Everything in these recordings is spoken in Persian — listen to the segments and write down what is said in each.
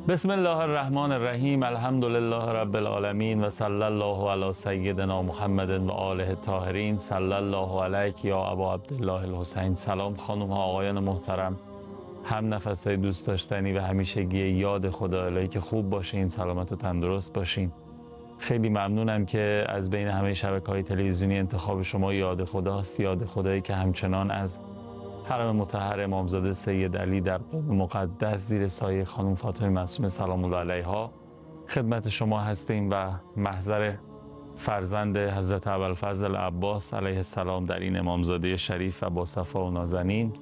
بسم الله الرحمن الرحیم. الحمد لله رب العالمین و صلی الله علی سیدنا محمد و آله الطاهرین. صلی الله علیک یا ابا عبدالله الحسین. سلام خانم ها، آقایان محترم، هم نفسای دوست داشتنی و همیشگی یاد خدا الهی که خوب باشین، سلامت و تندرست باشین. خیلی ممنونم که از بین همه شبکه‌های تلویزیونی انتخاب شما یاد خداست، یاد خدایی که همچنان از حرم مطهر امامزاده سید علی در قم مقدس زیر سایه خانم فاطمه معصومه سلام الله علیها خدمت شما هستیم و محضر فرزند حضرت ابوالفضل عباس علیه السلام در این امامزاده شریف و با صفا و نازنین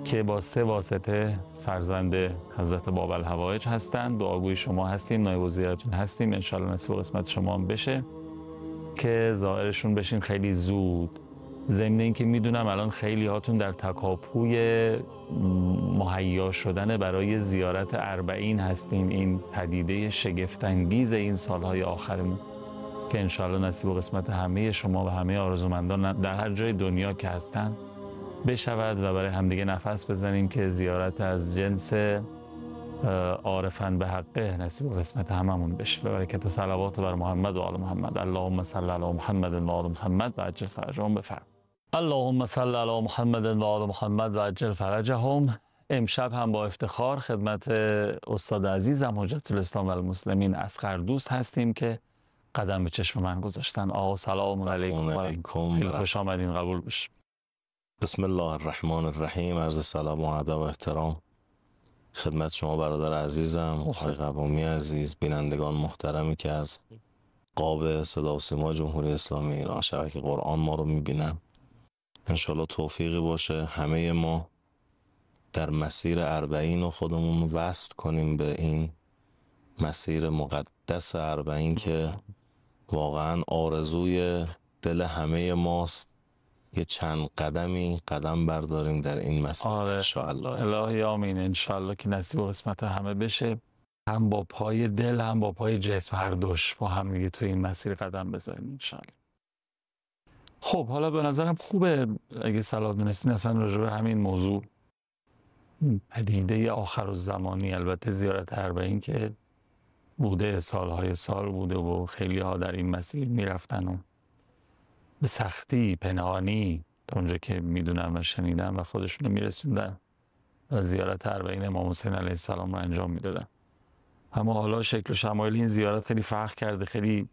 که با 3 واسطه فرزند حضرت باب الحوائج هستند. دعاگوی شما هستیم، نایب وزیرتون هستیم، انشالله نصیب و قسمت شما هم بشه که زائرشون بشین خیلی زود. ضمن اینکه میدونم الان خیلی هاتون در تکاپوی مهیا شدن برای زیارت اربعین هستین، این پدیده شگفت‌انگیز این سالهای آخرمون که انشالله نصیب و قسمت همه شما و همه آرزومندان در هر جای دنیا که هستن بشود و برای همدیگه نفس بزنیم که زیارت از جنس عارفن به حقه نصیب و قسمت هممون بشه. به برکت صلوات بر محمد و آل محمد. اللهم صل علی محمد و آل محمد و عجل فرجهم. بفرم. اللهم صل علی محمد و آل محمد و عجل فرجهم. امشب هم با افتخار خدمت استاد عزیزم حجت الاسلام و المسلمین اصغر دوست هستیم که قدم به چشم من گذاشتن. آقا سلام علیکم. خیلی خوش آمدین، قبول بشه. بسم الله الرحمن الرحیم. عرض سلام و ادب و احترام خدمت شما برادر عزیزم، آقای قوامی عزیز، بینندگان محترمی که از قاب صدا و سیما جمهوری اسلامی ایران شبکه قرآن ما رو میبینن. انشالله توفیقی باشه همه ما در مسیر اربعین و خودمون وصل کنیم به این مسیر مقدس اربعین که واقعا آرزوی دل همه ماست. یه چند قدم برداریم در این مسیر. انشاءالله. الهی آمین. انشاءالله که نصیب و قسمت همه بشه، هم با پای دل هم با پای جسم، هر دوش با هم دیگه تو این مسیر قدم بذاریم انشاءالله. خب حالا به نظرم خوبه اگه صلاح دونستین اصلا راجع به همین موضوع پدیده آخر الزمانی، البته زیارت اربعین که بوده، سالهای سال بوده و خیلی ها در این مسیر میرفتن و به سختی پنهانی تا اونجا که میدونم و شنیدم و خودشون رو میرسوندن و زیارت اربعین امام حسین علیه السلام رو انجام میدادن. اما حالا شکل و شمایل این زیارت خیلی فرق کرده، خیلی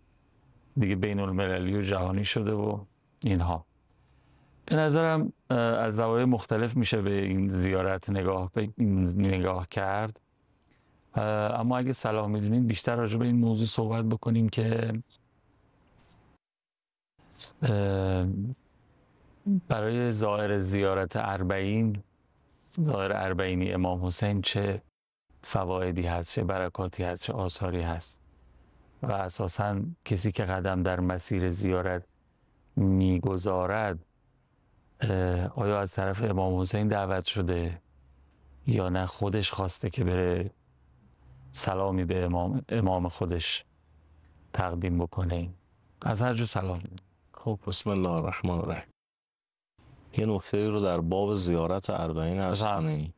دیگه بین المللی و جهانی شده و اینها. به نظرم از زوایای مختلف میشه به این زیارت نگاه کرد، اما اگه صلاح میدونین بیشتر راجع به این موضوع صحبت بکنیم که برای زائر زیارت اربعین، زائر اربعینی امام حسین چه فوایدی هست، چه برکاتی هست، چه آثاری هست و اساساً کسی که قدم در مسیر زیارت میگذارد آیا از طرف امام حسین دعوت شده یا نه خودش خواسته که بره سلامی به امام خودش تقدیم بکنه؟ از هر جو سلام. خب بسم الله الرحمن الرحیم. یه نکته رو در باب زیارت اربعین عرض کنیم.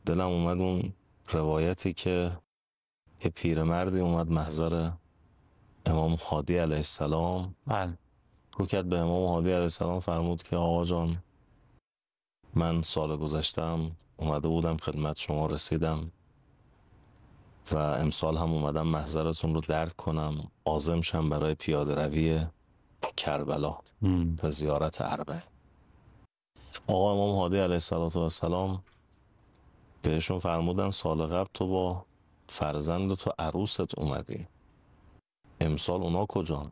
دلم اومد اون روایتی که یه پیرمردی اومد محضر امام هادی علیه السلام، رو کرد به امام هادی علیه السلام، فرمود که آقا جان من سال گذشتم اومده بودم خدمت شما رسیدم و امسال هم اومدم محضرتون رو درک کنم، عازم شم برای پیاده روی کربلا و زیارت اربعین. آقا امام هادی علیه السلام بهشون فرمودن سال قبل تو با فرزند تو عروست اومدی، امسال اونا کجان؟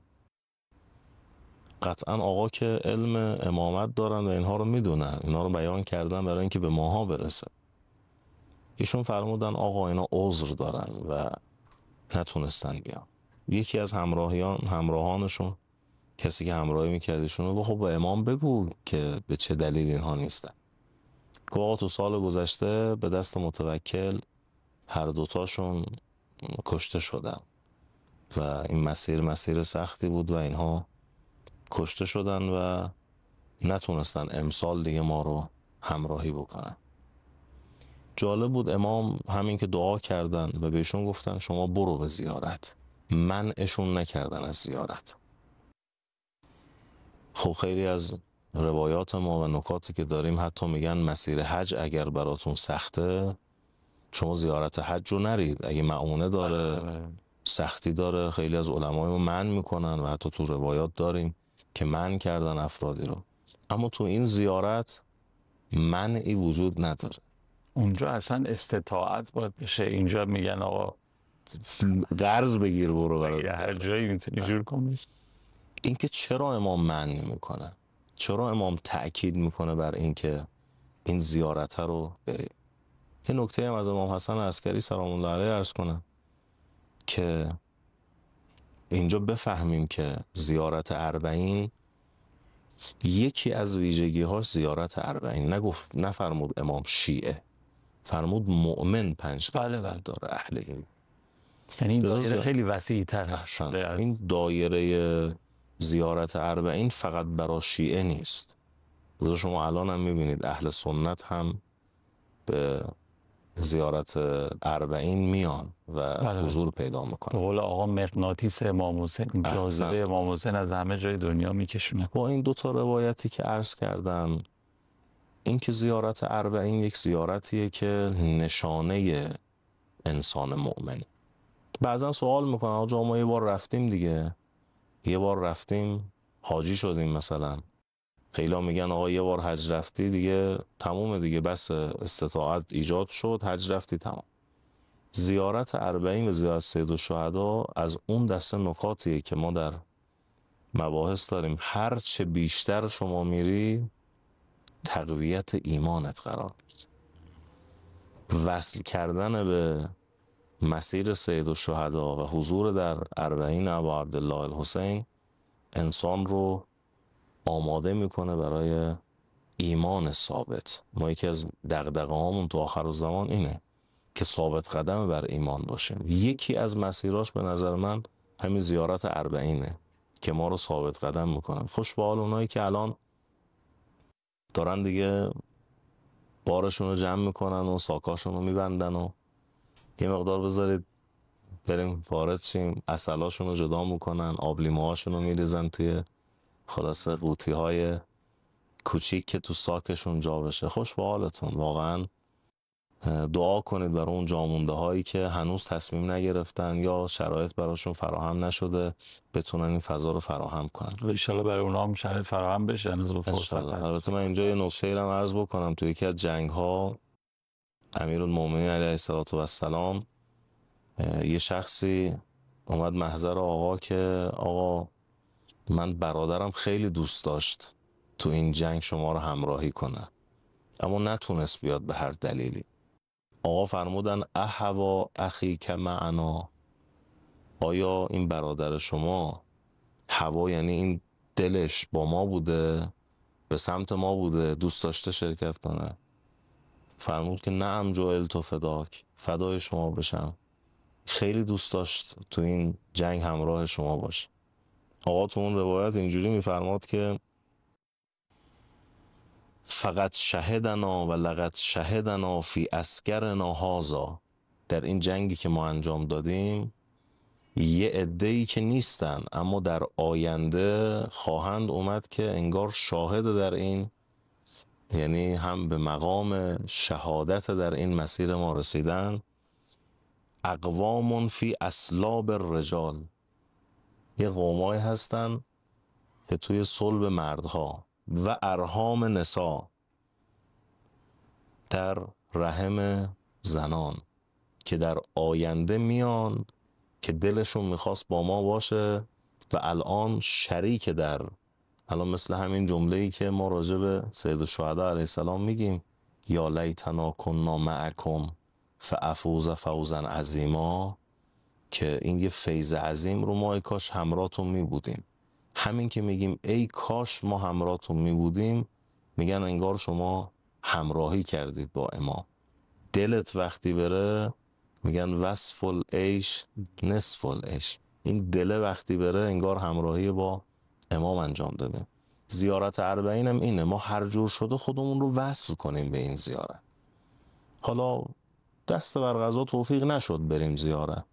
قطعا آقا که علم امامت دارن و اینها رو میدونن، اینها رو بیان کردن برای اینکه به ماها برسه. ایشون فرمودن آقا اینا عذر دارن و نتونستن بیان. یکی از همراهانشون، کسی که همراهی میکردشون، خب با امام بگو که به چه دلیل اینها نیستن. که آقا تو سال گذشته به دست متوکل هر دوتاشون کشته شدن و این مسیر سختی بود و اینها کشته شدن و نتونستن امسال دیگه ما رو همراهی بکنن. جالب بود امام همین که دعا کردن و بهشون گفتن شما برو به زیارت، منعشون نکردن از زیارت. خب خیلی از روایات ما و نکاتی که داریم حتی میگن مسیر حج اگر براتون سخته شما زیارت حج رو نرید، اگه معونه داره سختی داره. خیلی از علمای ما منع میکنن و حتی تو روایات داریم که منع کردن افرادی رو، اما تو این زیارت منعی وجود نداره. اونجا اصلا استطاعت باید بشه. اینجا میگن آقا قرض بگیر برو برای هر جایی میتونی جور کنی. این که چرا امام منع میکنه، چرا امام تأکید میکنه بر این که این زیارت رو بریم؟ یه نکته هم از امام حسن عسکری سلام الله علیه عرض کنم که اینجا بفهمیم که زیارت اربعین یکی از ویژگی هاش زیارت اربعین نفرمود امام شیعه، فرمود مؤمن 5 قبل داره اهل این، یعنی این دایره خیلی وسیع تر. این دایره زیارت اربعین فقط برای شیعه نیست. شما الان هم میبینید اهل سنت هم به زیارت اربعین میان و حضور پیدا میکنن. به قول آقا مغناطیس امام حسین، جاذبه امام حسین از همه جای دنیا میکشونه. با این 2 روایتی که عرض کردم، این که زیارت اربعین یک زیارتیه که نشانه انسان مؤمن. بعضا سوال میکنن آقا ما یه بار رفتیم دیگه، یه بار رفتیم حاجی شدیم مثلا، خیلی میگن آقا یه بار حج رفتی دیگه تمومه دیگه، بس استطاعت ایجاد شد حج رفتی تمام. زیارت اربعین و زیارت سید الشهدا از اون دسته نکاتیه که ما در مباحث داریم هر چه بیشتر شما میری تقویت ایمانت قرار میگیره. وصل کردن به مسیر سید الشهدا و حضور در اربعین ابا عبدالله الحسین انسان رو آماده میکنه برای ایمان ثابت. ما یکی از دغدغه‌هامون تو آخر الزمان اینه که ثابت قدم بر ایمان باشیم. یکی از مسیراش به نظر من همین زیارت اربعینه که ما رو ثابت قدم میکنن. خوش به حال اونایی که الان دارن دیگه بارشون رو جمع میکنن و ساکاشون رو میبندن و یه مقدار بذارید بریم وارد شیم، عسلاشون رو جدا میکنن، آب لیموهاشون رو میریزن توی خلاصه قوطی های کوچیک که تو ساکشون جا بشه. خوش به حالتون. واقعا دعا کنید برای اون جامونده هایی که هنوز تصمیم نگرفتن یا شرایط براشون فراهم نشده بتونن این فضا رو فراهم کنن. ان شاء الله برای اونها هم شرایط فراهم بشه. البته من اینجا یه نکته ای رو عرض بکنم. تو یکی از جنگ ها امیرالمومنین علیه السلام یه شخصی اومد محضر آقا که آقا من برادرم خیلی دوست داشت تو این جنگ شما رو همراهی کنه اما نتونست بیاد به هر دلیلی. آقا فرمودن احوا اخی که معنا، آیا این برادر شما هوا یعنی این دلش با ما بوده، به سمت ما بوده، دوست داشته شرکت کنه؟ فرمود که نعم جعلت فداک، فدای شما بشم، خیلی دوست داشت تو این جنگ همراه شما باشه. آقا تو اون روایت اینجوری میفرماد که فقط شهدنا و لقد شهدنا فی اسکرنا هذا، در این جنگی که ما انجام دادیم یه عده‌ای که نیستن اما در آینده خواهند اومد که انگار شاهد در این، یعنی هم به مقام شهادت در این مسیر ما رسیدن. اقوام فی اصلاب الرجال، یه قومایی هستن که توی صلب مردها و ارحام نسا، در رحم زنان، که در آینده میان که دلشون میخواست با ما باشه و الان شریک در، الان مثل همین جمله‌ای که ما راجع به سید الشهدا علیه السلام میگیم یا لیتنا کنا معکم فافوز فوزا عظیما، که این یه فیض عظیم رو ما ای کاش همراهتون میبودیم. همین که میگیم ای کاش ما همراهتون میبودیم، میگن انگار شما همراهی کردید با امام. دلت وقتی بره میگن وصف العیش نصف العیش، این دل وقتی بره انگار همراهی با امام انجام داده. زیارت اربعین هم اینه، ما هر جور شده خودمون رو وصل کنیم به این زیارت. حالا دست بر قضا توفیق نشد بریم زیارت،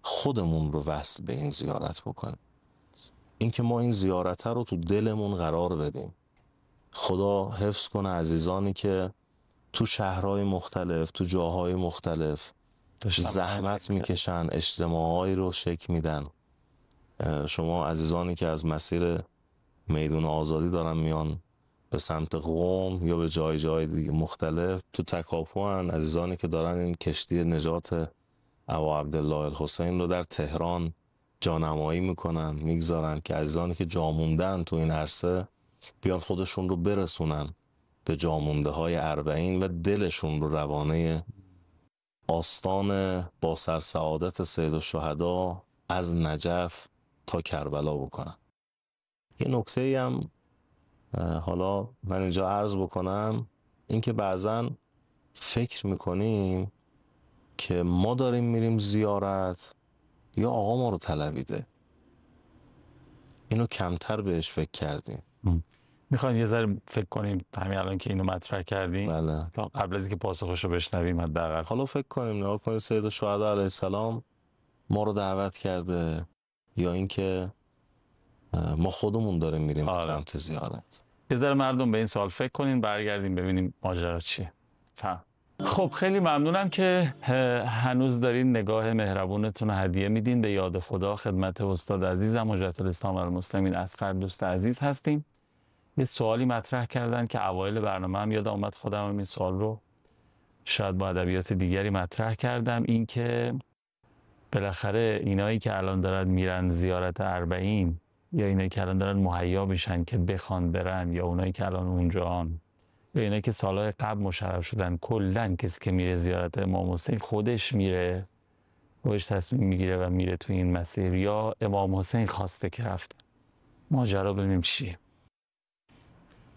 خودمون رو وصل به این زیارت بکنیم. اینکه ما این زیارت رو تو دلمون قرار بدیم. خدا حفظ کنه عزیزانی که تو شهرهای مختلف، تو جاهای مختلف زحمت میکشن، اجتماعایی رو شکل میدن. شما عزیزانی که از مسیر میدون آزادی دارن میان به سمت قم یا به جای دیگه مختلف، تو تکاپوان عزیزانی که دارن این کشتی نجات ابا عبدالله الحسین رو در تهران جانمایی میکنن، میگذارن که عزیزانی که جاموندن تو این عرصه بیان خودشون رو برسونن به جامونده های اربعین و دلشون رو روانه آستان با سرسعادت سید الشهدا از نجف تا کربلا بکنن. یه نکته هم حالا من اینجا عرض بکنم، اینکه بعضن فکر میکنیم که ما داریم میریم زیارت یا آقا ما رو طلبیده. اینو کمتر بهش فکر کردیم. میخواین یه ذره فکر کنیم همین الان که اینو مطرح کردیم؟ بله. قبل از اینکه پاسخش رو بشنویم حداقل حالا فکر کنیم، نگاه کنید سید الشهدا علیه السلام ما رو دعوت کرده یا اینکه ما خودمون داریم میریم سمت زیارت. یه ذره مردم به این سوال فکر کنین، برگردیم ببینیم ماجرا چیه. خب خیلی ممنونم که هنوز دارین نگاه مهربونتون رو هدیه میدین به یاد خدا. خدمت استاد عزیزم حجت الاسلام و المسلمین اصغر دوست عزیز هستیم. یه سوالی مطرح کردن که اوایل برنامه هم یادم اومد خودم این سوال رو شاید با ادبیات دیگری مطرح کردم، این که بالاخره اینایی که الان دارن میرن زیارت اربعین یا اینایی که الان دارن مهیا میشن که بخوان برن یا اونایی که الان اونجان یا اینایی که سالهای قبل مشرف شدن، کلا کسی که میره زیارت امام حسین خودش میره، خودش تصمیم میگیره و میره تو این مسیر، یا امام حسین خواسته که رفته؟ ماجرا ببینیم چیه.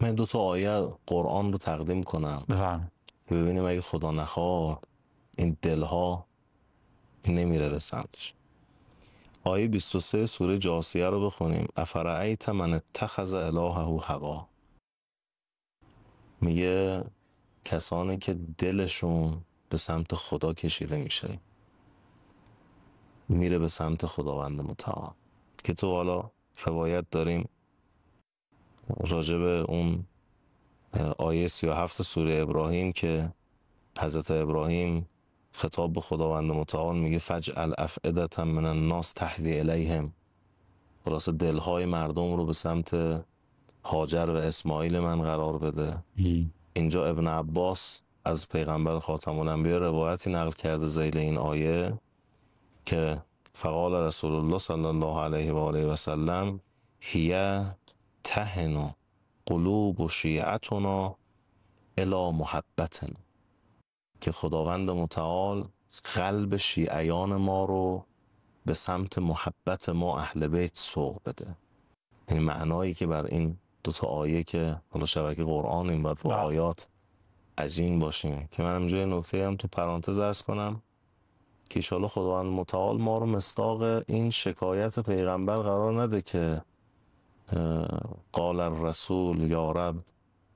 من 2 آیه قرآن رو تقدیم کنم که ببینیم اگه خدا نخواد این دلها نمیره به سمتش. آیه 23 سوره جاثیه رو بخونیم. افرأیت من اتخذ الهه هوا. میگه کسانی که دلشون به سمت خدا کشیده میشه، میره به سمت خداوند متعال. که تو حالا روایت داریم راجب اون آیه 37 سوره ابراهیم که حضرت ابراهیم خطاب به خداوند متعال میگه فجعل افئدة من الناس تهوی الیهم. خلاصه دلهای مردم رو به سمت هاجر و اسماعیل من قرار بده. اینجا ابن عباس از پیغمبر خاتم الانبیا روایتی نقل کرده ذیل این آیه که فقال رسول الله صلی الله علیه و آله و سلم هی تهن قلوب شیعتنا الی محبتنا، که خداوند متعال قلب شیعیان ما رو به سمت محبت ما اهل بیت سوق بده. این معنایی که بر این 2 آیه که حالا شبکه قرآن این باید با آیات عجین باشیم. که من اینجا نکته هم تو پرانتز عرض کنم که ایشالا خداوند متعال ما رو مصداق این شکایت پیغمبر قرار نده که قال الرسول یا رب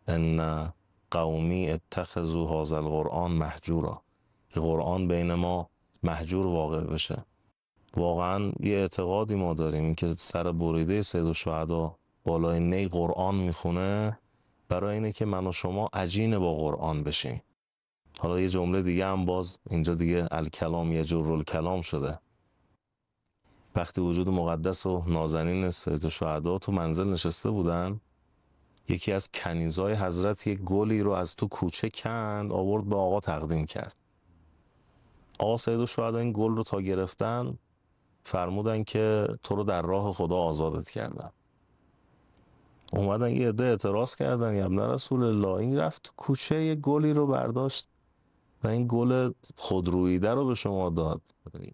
ان قومی اتخذوا هذا القرآن مهجورا، که قرآن بین ما مهجور واقع بشه. واقعا یه اعتقادی ما داریم که سر بریده سید الشهدا بالای نی قرآن میخونه برای اینه که من و شما عجین با قرآن بشیم. حالا یه جمله دیگه هم باز اینجا دیگه الکلام یجر الکلام شده. وقتی وجود مقدس و نازنین سید الشهدا تو منزل نشسته بودن، یکی از کنیزای حضرت یک گلی رو از تو کوچه کند آورد به آقا تقدیم کرد. آقا سید الشهدا این گل رو تا گرفتن فرمودن که تو رو در راه خدا آزادت کردن. اومدن یه عده اعتراض کردن یا ابن رسول الله این رفت تو کوچه یه گلی رو برداشت و این گل خودروییده رو به شما داد،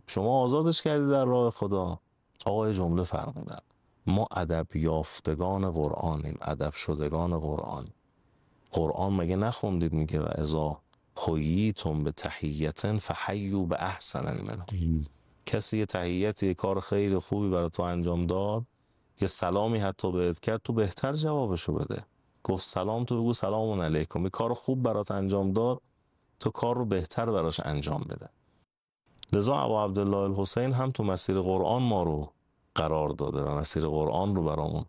شما آزادش کردی در راه خدا. آقای جمله فرمودن ما ادب یافتگان قرآنیم، ادب شدگان قرآن. قرآن مگه نخوندید میگه و اذا حییتم به تحییت فحیوا به احسن منها. کسی یه تحییت یه کار خیلی خوبی برای تو انجام داد، یه سلامی حتی بهت کرد، تو بهتر جوابشو بده. گفت سلام تو بگو سلام علیکم. یه کار خوب برات انجام داد، تا کار رو بهتر براش انجام بده. لذا ابا عبدالله الحسین هم تو مسیر قرآن ما رو قرار داده و مسیر قرآن رو برامون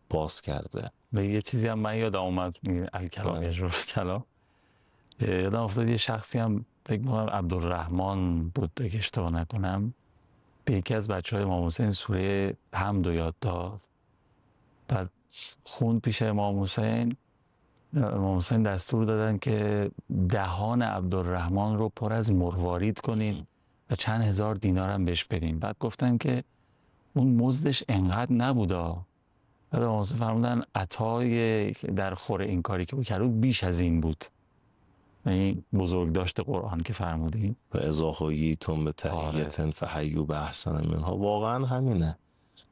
باز کرده. و یه چیزی هم من یادم اومد، الکلام یجرف کلام، یادم افتاد یه شخصی هم فکر می‌کنم عبدالرحمن بود اگه اشتباه نکنم، به یکی از بچه‌های امام حسین سوره حمد رو یاد داد، بعد خوند پیش امام حسین. امام حسین دستور دادن که دهان عبدالرحمن رو پر از مروارید کنین و چند هزار دینار هم بهش بدین. بعد گفتن که اون مزدش انقدر نبودا. بعد امام حسین فرمودن عطای در خور این کاری که کرد بیش از این بود. یعنی بزرگ داشته قرآن که فرمودین و اذا حییتم بتحیة فحیوا باحسن منها. واقعا همینه.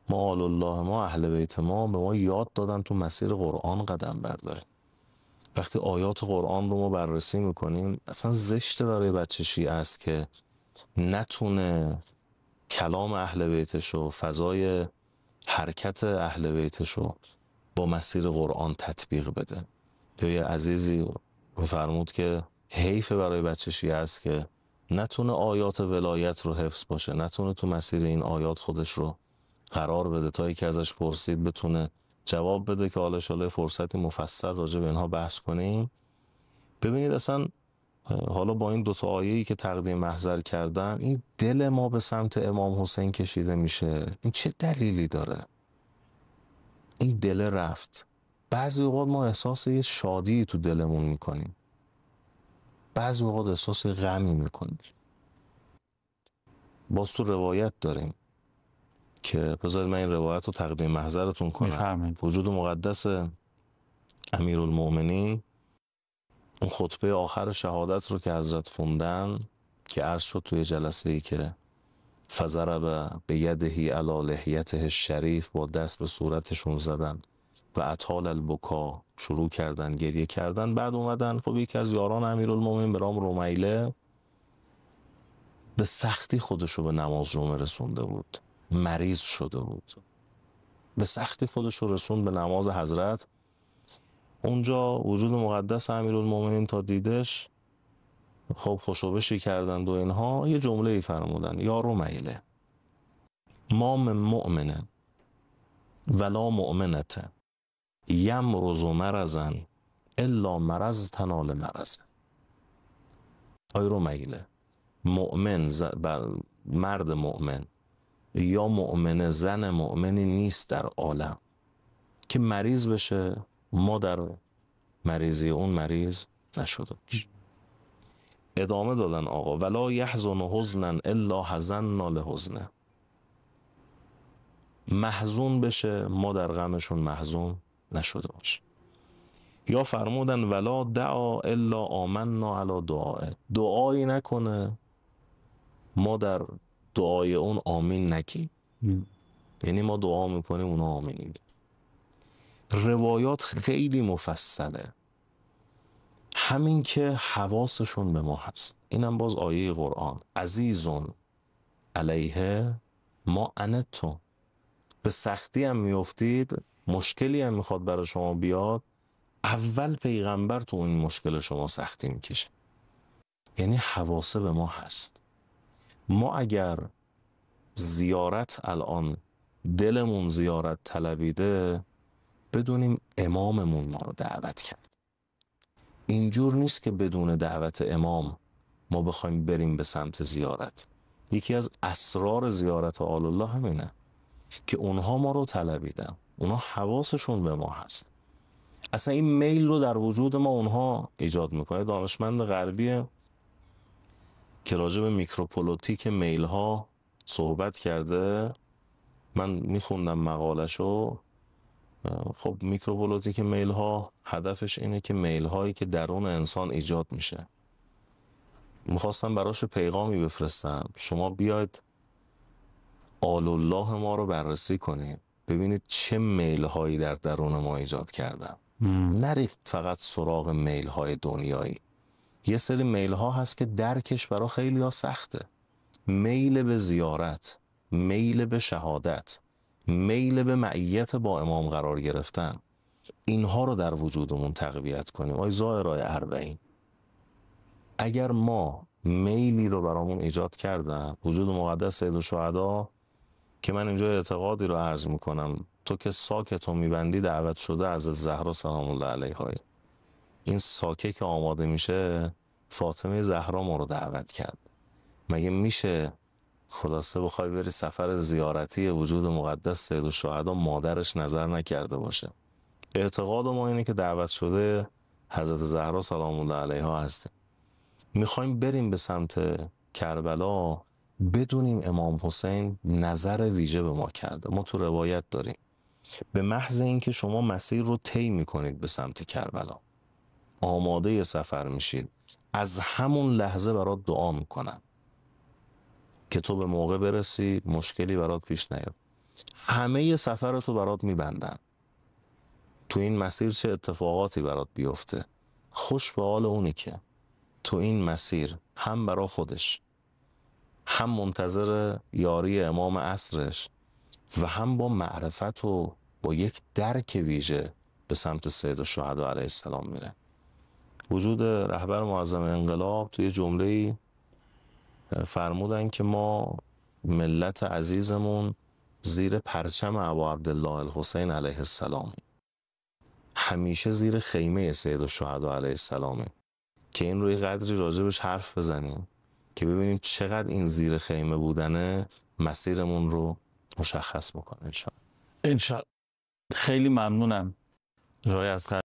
ما آل الله، ما اهل بیت ما به ما یاد دادن تو مسیر قرآن قدم برداریم. وقتی آیات قرآن رو ما بررسی میکنیم، اصلا زشته برای بچه شیعه است که نتونه کلام اهل بیتش و فضای حرکت اهل بیتش رو با مسیر قرآن تطبیق بده. یه عزیزی فرمود که حیف برای بچه شیعه است که نتونه آیات ولایت رو حفظ باشه، نتونه تو مسیر این آیات خودش رو قرار بده تا یکی ازش پرسید بتونه جواب بده که حالا فرصتی مفصل راجع به اینها بحث کنیم. ببینید اصلا حالا با این دوتا آیه‌ای که تقدیم محضر کردن، این دل ما به سمت امام حسین کشیده میشه. این چه دلیلی داره؟ این دل رفت. بعضی اوقات ما احساس یه شادی تو دلمون میکنیم، بعضی اوقات احساس غمی میکنیم. باز تو روایت داریم که بذارید من این روایت رو تقدیم محضرتون کنم. وجود مقدس امیرالمؤمنین اون خطبه آخر شهادت رو که حضرت خوندن که عرض شد توی جلسه ای که فضرب به یدهی علی لحیته الشریف، با دست به صورتشون زدن و اطال البکا، شروع کردن گریه کردن. بعد اومدن خب یکی از یاران امیرالمومنین به نام رمیله به سختی خودشو به نماز جمعه رسونده بود، مریض شده بود، به سختی خودشو رسوند به نماز حضرت. اونجا وجود مقدس امیرالمومنین تا دیدش خب خوشوبشی کردند و اینها، یه جمله ای فرمودن: یا رمیله ما من مؤمن ولا مؤمنته یمرض مرضا الا مرض تنال مرض. آی رمیله، مؤمن مرد مؤمن یا مؤمن زن مؤمنی نیست در عالم که مریض بشه ما در مریضی اون مریض نشده باشیم. ادامه دادن آقا: ولا یحزن حزنا الا حزننا لحزنه، محزون بشه ما در غمشون محزون نشده باشیم. یا فرمودن ولا دعا الا آمنا علی دعائه، دعایی نکنه ما در دعای اون آمین نگیم. یعنی ما دعا میکنیم اونا آمین میگن. روایات خیلی مفصله، همین که حواسشون به ما هست. اینم باز آیه قرآن: عزیزون علیه ما عنتم، به سختی هم میافتید، مشکلی هم میخواد برای شما بیاد، اول پیغمبر تو این مشکل شما سختی میکشه. یعنی حواسه به ما هست. ما اگر زیارت الان دلمون زیارت طلبیده، بدونیم اماممون ما رو دعوت کرد. اینجور نیست که بدون دعوت امام ما بخوایم بریم به سمت زیارت. یکی از اسرار زیارت آل الله همینه که اونها ما رو طلبیدن، اونها حواسشون به ما هست. اصلا این میل رو در وجود ما اونها ایجاد میکنه. دانشمند غربی که راجع به میکروپولوتیک میل ها صحبت کرده، من میخوندم مقالشو. خب میکروپولوتیک میل ها هدفش اینه که میل هایی که درون انسان ایجاد میشه، میخواستم براش پیغامی بفرستم: شما بیاید آل الله ما رو بررسی کنید، ببینید چه میل هایی در درون ما ایجاد کردن. نرید فقط سراغ میل های دنیایی. یه سری میل ها هست که درکش برای خیلی ها سخته. میل به زیارت، میل به شهادت، میل به معیت با امام قرار گرفتن، اینها رو در وجودمون تقویت کنیم. آی ظاهرای اربعین، اگر ما میلی رو برامون ایجاد کردن وجود مقدس سید الشهدا، که من اینجا اعتقادی رو عرض میکنم، تو که ساکتو میبندی دعوت شده حضرت زهرا سلام الله علیها. این ساکه که آماده میشه فاطمه زهرا ما رو دعوت کرد. مگه میشه خلاصه بخوای بری سفر زیارتی وجود مقدس سید الشهدا مادرش نظر نکرده باشه؟ اعتقاد ما اینه که دعوت شده حضرت زهرا سلام الله علیها هستیم. میخوایم بریم به سمت کربلا، بدونیم امام حسین نظر ویژه به ما کرده. ما تو روایت داریم به محض اینکه شما مسیر رو طی میکنید به سمت کربلا، آماده سفر میشید، از همون لحظه برات دعا میکنن که تو به موقع برسی، مشکلی برات پیش نیاد. همه سفرتو برات میبندن، تو این مسیر چه اتفاقاتی برات بیفته. خوش به حال اونی که تو این مسیر هم برا خودش، هم منتظر یاری امام عصرش و هم با معرفت و با یک درک ویژه به سمت سید الشهدا علیه السلام میره. وجود رهبر معظم انقلاب توی جمله‌ای فرمودن که ما ملت عزیزمون زیر پرچم ابا عبدالله الحسین علیه السلام، همیشه زیر خیمه سید الشهدا علیه السلامه، که این روی قدری راجبش حرف بزنیم که ببینیم چقدر این زیر خیمه بودنه مسیرمون رو مشخص میکنه. انشاءالله. خیلی ممنونم جای از